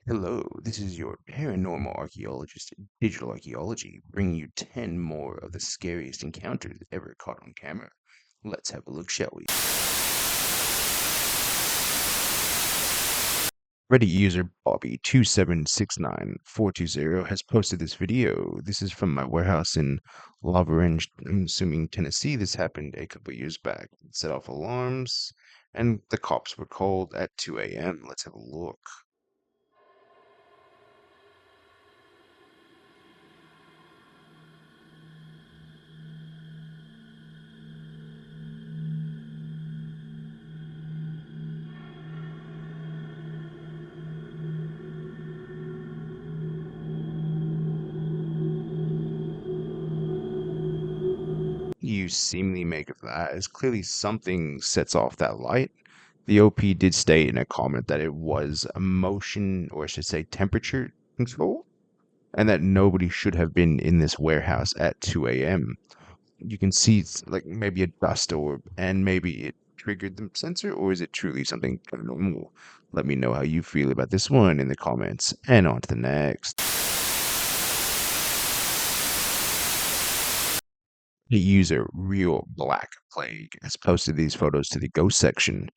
Hello, this is your paranormal archaeologist, Digital Archaeology, bringing you 10 more of the scariest encounters ever caught on camera. Let's have a look, shall we? Reddit user Bobby2769420 has posted this video. This is from my warehouse in La Vergne, I'm assuming Tennessee. This happened a couple years back. It set off alarms, and the cops were called at 2 a.m. Let's have a look. You seemingly make of that is clearly something sets off that light. The OP did state in a comment that it was a motion, or I should say temperature control, and that nobody should have been in this warehouse at 2 a.m. You can see like maybe a dust orb, and maybe it triggered the sensor, or is it truly something paranormal? Let me know how you feel about this one in the comments, and on to the next. The user Real Black Plague has posted these photos to the ghost section.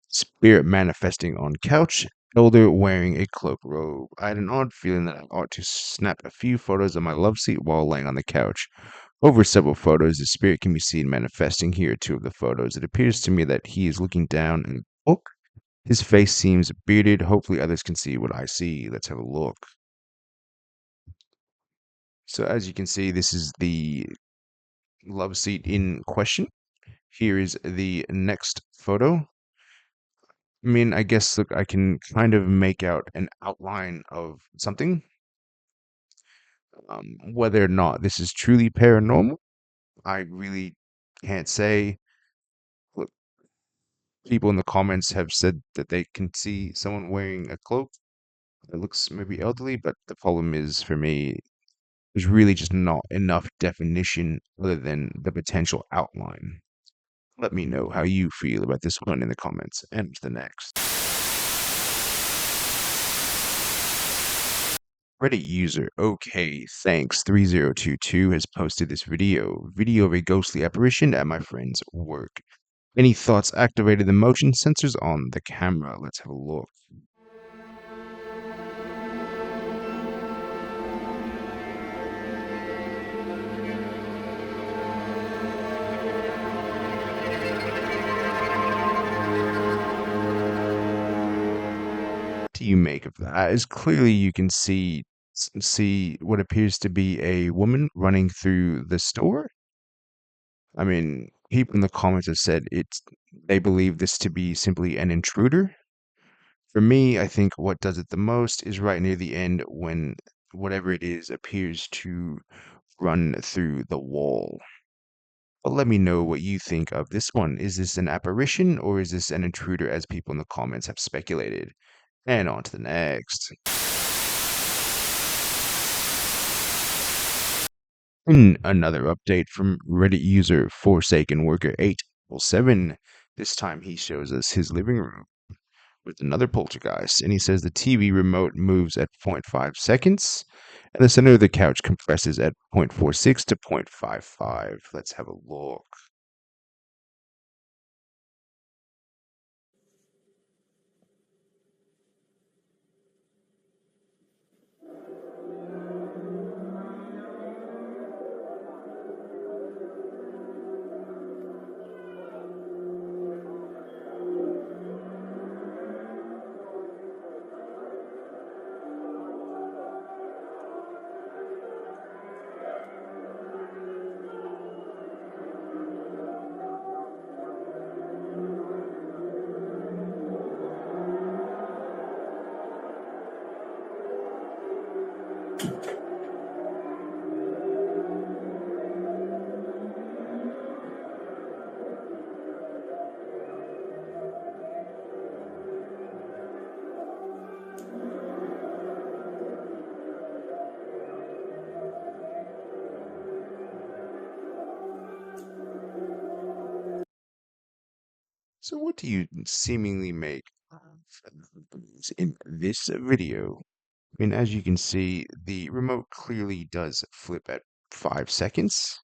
Spirit manifesting on couch, elder wearing a cloak robe. I had an odd feeling that I ought to snap a few photos of my love seat while laying on the couch. Over several photos, the spirit can be seen manifesting. Here are two of the photos. It appears to me that he is looking down in a book. His face seems bearded. Hopefully others can see what I see. Let's have a look. So as you can see, this is the love seat in question. Here is the next photo. I mean, I guess, look, I can kind of make out an outline of something. Whether or not this is truly paranormal, I really can't say. Look, people in the comments have said that they can see someone wearing a cloak that looks maybe elderly, but the problem is for me, there's really just not enough definition other than the potential outline. Let me know how you feel about this one in the comments, and the next. Reddit user OK Thanks 3022 has posted this video of a ghostly apparition at my friend's work. Any thoughts activated the motion sensors on the camera? Let's have a look. What do you make of that? As clearly you can see what appears to be a woman running through the store. I mean, people in the comments have said they believe this to be simply an intruder. For me, I think what does it the most is right near the end when whatever it is appears to run through the wall. But let me know what you think of this one. Is this an apparition or is this an intruder, as people in the comments have speculated? And on to the next. In another update from Reddit user Forsaken Worker 877. This time he shows us his living room with another poltergeist, and he says the TV remote moves at 0.5 seconds, and the center of the couch compresses at 0.46 to 0.55. Let's have a look. So what do you seemingly make of in this video? I mean, as you can see, the remote clearly does flip at 5 seconds.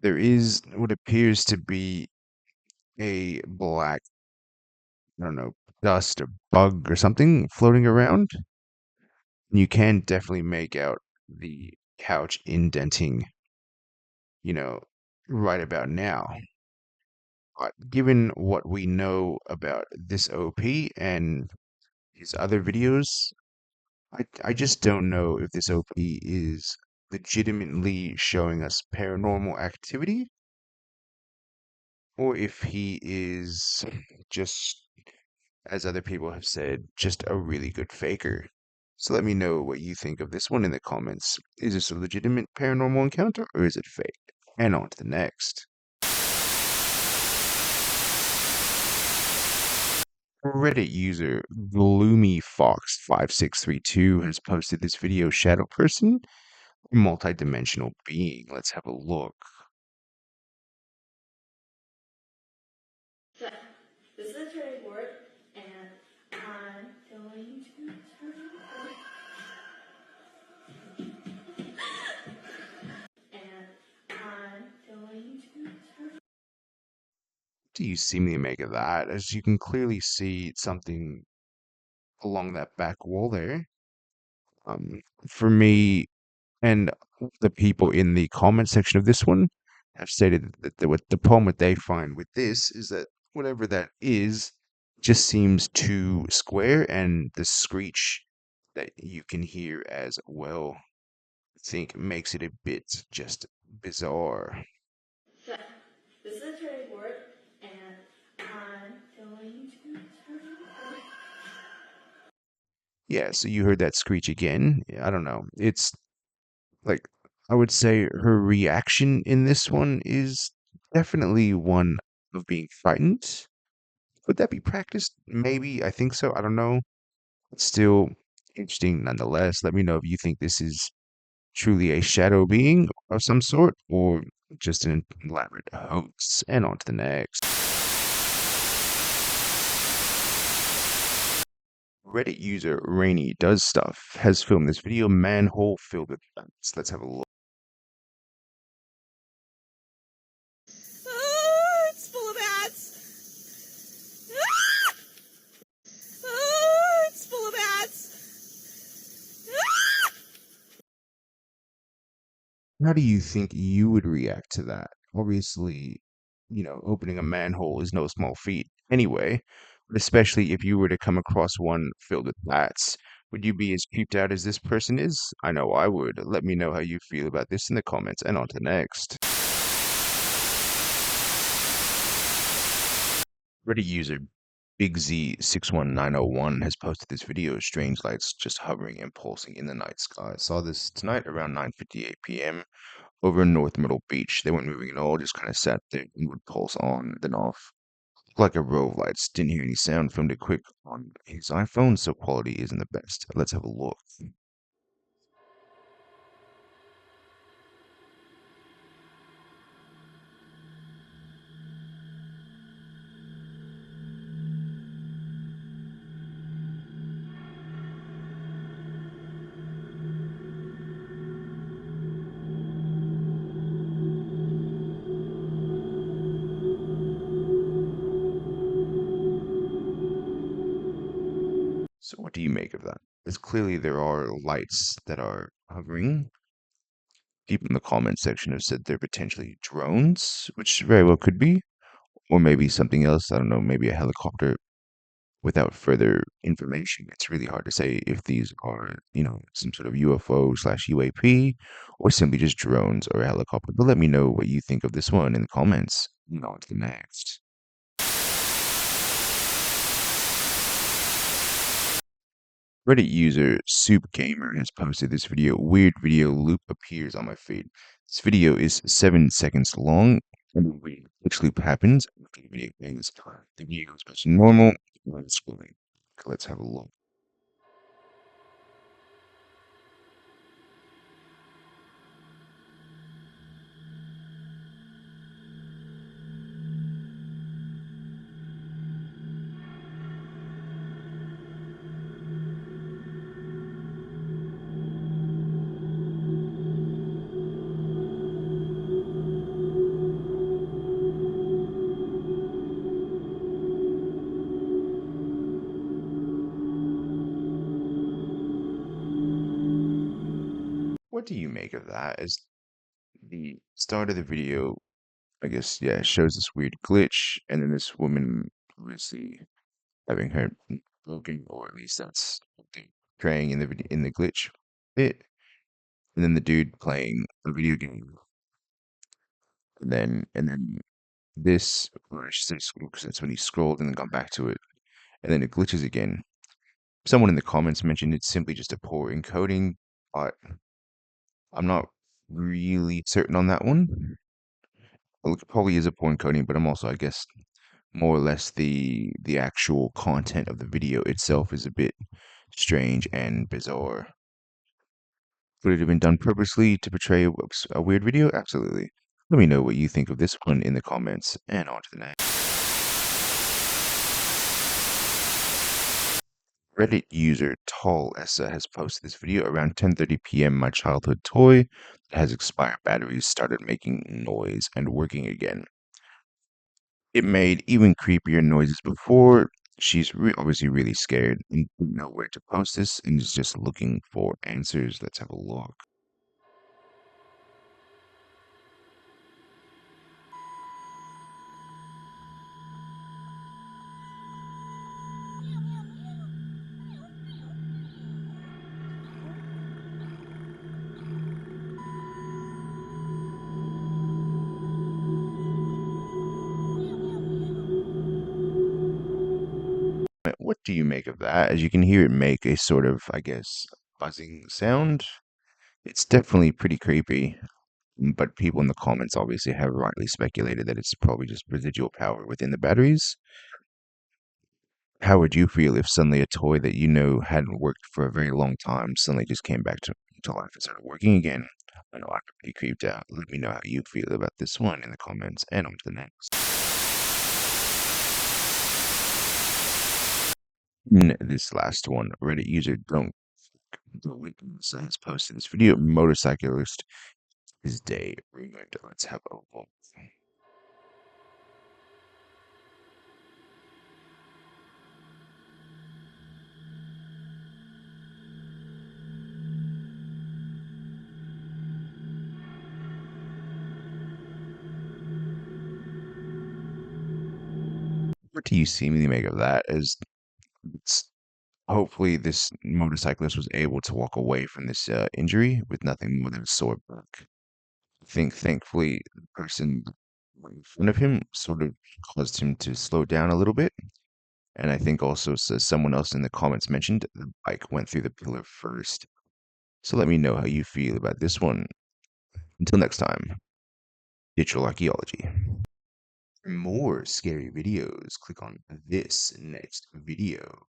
There is what appears to be a black, I don't know, dust or bug or something floating around. You can definitely make out the couch indenting, you know, right about now. But given what we know about this OP and his other videos, I just don't know if this OP is legitimately showing us paranormal activity or if he is just, as other people have said, just a really good faker. So let me know what you think of this one in the comments. Is this a legitimate paranormal encounter or is it fake? And on to the next. Reddit user GloomyFox5632 has posted this video shadow person, a multi-dimensional being. Let's have a look. So, this is a turning board, and I'm going to turn it, and I'm going to turn. Do you see me make of that? As you can clearly see something along that back wall there. Um, for me, and the people in the comment section of this one have stated that what the problem that they find with this is that whatever that is just seems too square, and the screech that you can hear as well, I think makes it a bit just bizarre. So, this is a turning board, and I'm going to turn it. Yeah, so you heard that screech again. I don't know. It's like, I would say her reaction in this one is definitely one of being frightened. Would that be practiced? Maybe. I think so. I don't know. It's still interesting nonetheless. Let me know if you think this is truly a shadow being of some sort or just an elaborate hoax. And on to the next. Reddit user Rainy Does Stuff has filmed this video manhole filled with bats. Let's have a look. Oh, it's full of bats. Ah! Oh, it's full of bats. Ah! How do you think you would react to that? Obviously, opening a manhole is no small feat anyway, but especially if you were to come across one filled with bats, would you be as creeped out as this person is? I know I would. Let me know how you feel about this in the comments, and on to the next. Reddit user Big Z61901 has posted this video of strange lights just hovering and pulsing in the night sky. I saw this tonight around 9:58 p.m. over in North Middle Beach. They weren't moving at all, just kind of sat there and would pulse on, then off. Like a row of lights. Didn't hear any sound, filmed it quick on his iPhone, so quality isn't the best. Let's have a look. So what do you make of that? Because clearly there are lights that are hovering. People in the comment section have said they're potentially drones, which very well could be, or maybe something else. I don't know, maybe a helicopter. Without further information, it's really hard to say if these are, some sort of UFO slash UAP or simply just drones or a helicopter. But let me know what you think of this one in the comments. And on to the next. Reddit user Soup Gamer has posted this video. Weird video loop appears on my feed. This video is 7 seconds long, and the weird glitch loop happens after the video ends. The video goes back to normal. Let's have a look. What do you make of that? As the start of the video, I guess, yeah, it shows this weird glitch, and then this woman obviously having her broken, or at least that's what they're portraying in the in the glitch bit, and then the dude playing a video game, and then this, or I should say, because that's when he scrolled and then got back to it, and then it glitches again. Someone in the comments mentioned it's simply just a poor encoding, but I'm not really certain on that one. Well, it probably is a poor encoding, but I'm also, I guess, more or less the actual content of the video itself is a bit strange and bizarre. Would it have been done purposely to portray a weird video? Absolutely. Let me know what you think of this one in the comments, and on to the next. Reddit user Tall Essa has posted this video around 10:30 p.m. My childhood toy that has expired batteries started making noise and working again. It made even creepier noises before. She's obviously really scared and didn't know where to post this and is just looking for answers. Let's have a look. What do you make of that? As you can hear it make a sort of, I guess, buzzing sound. It's definitely pretty creepy, but people in the comments obviously have rightly speculated that it's probably just residual power within the batteries. How would you feel if suddenly a toy that you know hadn't worked for a very long time suddenly just came back to life and started working again? I know I'd be pretty creeped out. Let me know how you feel about this one in the comments, and on to the next. This last one, Reddit user Don't The Witness has posted this video. Motorcyclist is day ruined. Let's have a look. What do you seemingly make of that? As it's hopefully this motorcyclist was able to walk away from this injury with nothing more than a sore back. I think thankfully the person right in front of him sort of caused him to slow down a little bit. And I think also someone else in the comments mentioned the bike went through the pillar first. So let me know how you feel about this one. Until next time, digital archaeology. For more scary videos, click on this next video.